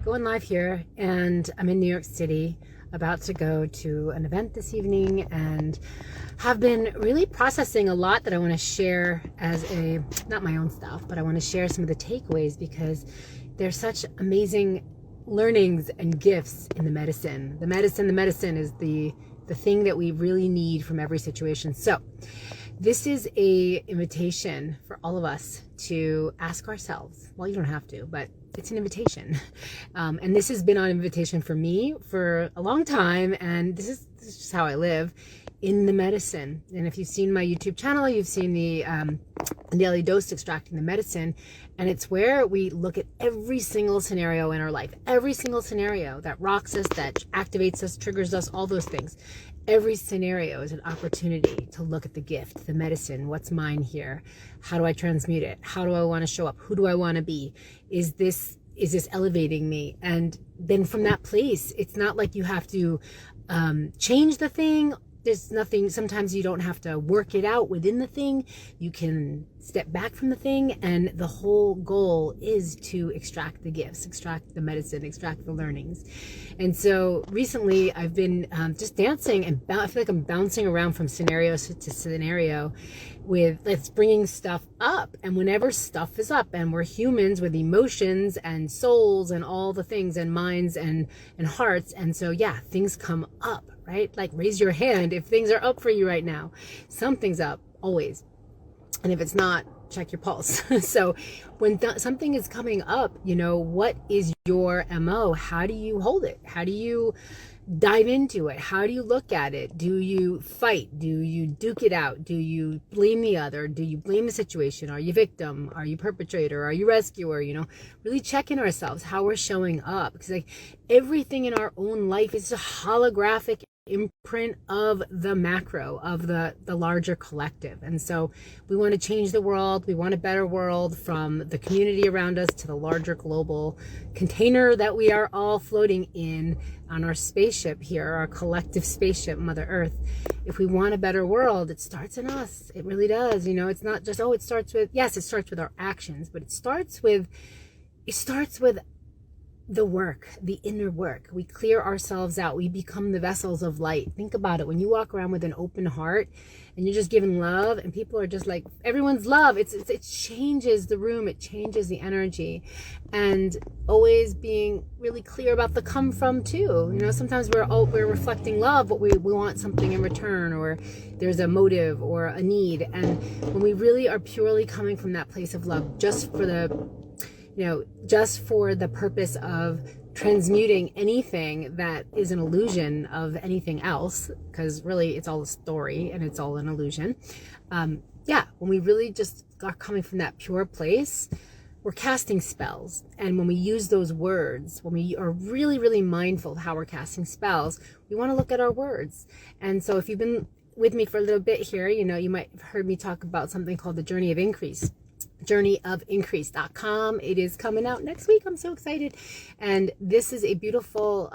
going live here, and I'm in New York City, about to go to an event this evening, and have been really processing a lot that I want to share as not my own stuff, but I want to share some of the takeaways because there's such amazing learnings and gifts in the medicine. The medicine is the thing that we really need from every situation. So this is a invitation for all of us to ask ourselves, well, you don't have to, but it's an invitation. And this has been an invitation for me for a long time. And this is just how I live in the medicine. And if you've seen my YouTube channel, you've seen the daily dose, extracting the medicine. And it's where we look at every single scenario in our life, every single scenario that rocks us, that activates us, triggers us, all those things. Every scenario is an opportunity to look at the gift, the medicine. What's mine here? How do I transmute it? How do I want to show up? Who do I want to be? Is this elevating me? And then from that place, it's not like you have to change the thing. There's nothing, sometimes you don't have to work it out within the thing. You can step back from the thing, and the whole goal is to extract the gifts, extract the medicine, extract the learnings. And so recently I've been just dancing, and I feel like I'm bouncing around from scenario to scenario with let's bringing stuff up. And whenever stuff is up, and we're humans with emotions and souls and all the things, and minds and hearts, and so yeah, things come up, right? Like raise your hand if things are up for you right now. Something's up, always. And if it's not, check your pulse. So when something is coming up, what is your MO? How do you hold it? How do you dive into it? How do you look at it? Do you fight? Do you duke it out? Do you blame the other? Do you blame the situation? Are you victim? Are you perpetrator? Are you rescuer? Really checking ourselves, how we're showing up. Because like everything in our own life is a holographic imprint of the macro, of the larger collective. And so we want to change the world. We want a better world, from the community around us to the larger global container that we are all floating in on our spaceship here, our collective spaceship, Mother Earth. If we want a better world, it starts in us. It really does. It's not just, it starts with, yes, it starts with our actions, but it starts with the work, the inner work. We clear ourselves out. We become the vessels of light. Think about it. When you walk around with an open heart and you're just giving love, and people are just like, everyone's love. It changes the room. It changes the energy. And always being really clear about the come from too. Sometimes we're reflecting love, but we want something in return, or there's a motive or a need. And when we really are purely coming from that place of love, just for the purpose of transmuting anything that is an illusion of anything else, because really it's all a story and it's all an illusion. When we really just are coming from that pure place, we're casting spells. And when we use those words, when we are really, really mindful of how we're casting spells, we want to look at our words. And so if you've been with me for a little bit here, you might have heard me talk about something called the Journey of Increase. journeyofincrease.com. It is coming out next week. I'm so excited. And this is a beautiful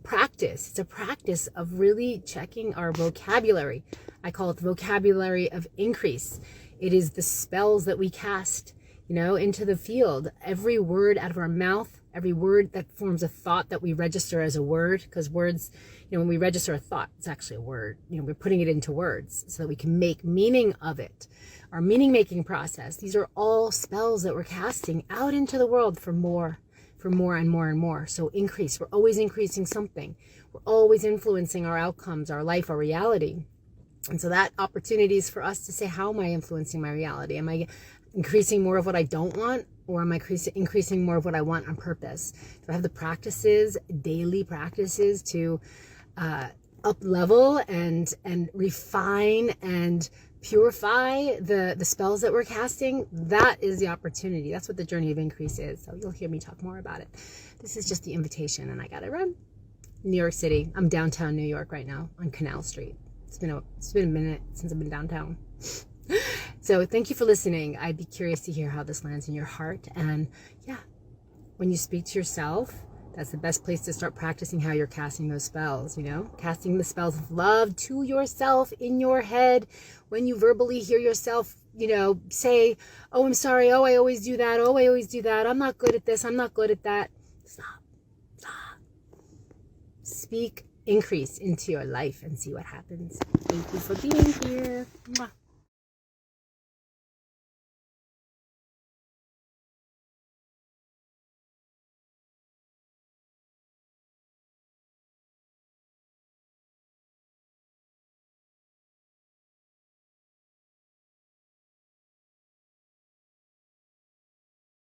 practice. It's a practice of really checking our vocabulary. I call it the vocabulary of increase. It is the spells that we cast, into the field. Every word out of our mouth, every word that forms a thought that we register as a word, because words, when we register a thought, it's actually a word. We're putting it into words so that we can make meaning of it. Our meaning making process. These are all spells that we're casting out into the world for more and more and more. So increase. We're always increasing something. We're always influencing our outcomes, our life, our reality. And so that opportunity is for us to say, how am I influencing my reality? Am I increasing more of what I don't want? Or am I increasing more of what I want on purpose? Do I have the practices, daily practices, to up level and refine and purify the spells that we're casting? That is the opportunity. That's what the Journey of Increase is. So you'll hear me talk more about it. This is just the invitation, and I gotta run. New York City. I'm downtown New York right now on Canal Street. It's been a minute since I've been downtown. So thank you for listening. I'd be curious to hear how this lands in your heart. And yeah, when you speak to yourself, that's the best place to start practicing how you're casting those spells, casting the spells of love to yourself in your head. When you verbally hear yourself, say, oh, I'm sorry. Oh, I always do that. Oh, I always do that. I'm not good at this. I'm not good at that. Stop. Speak increase into your life and see what happens. Thank you for being here. Mwah.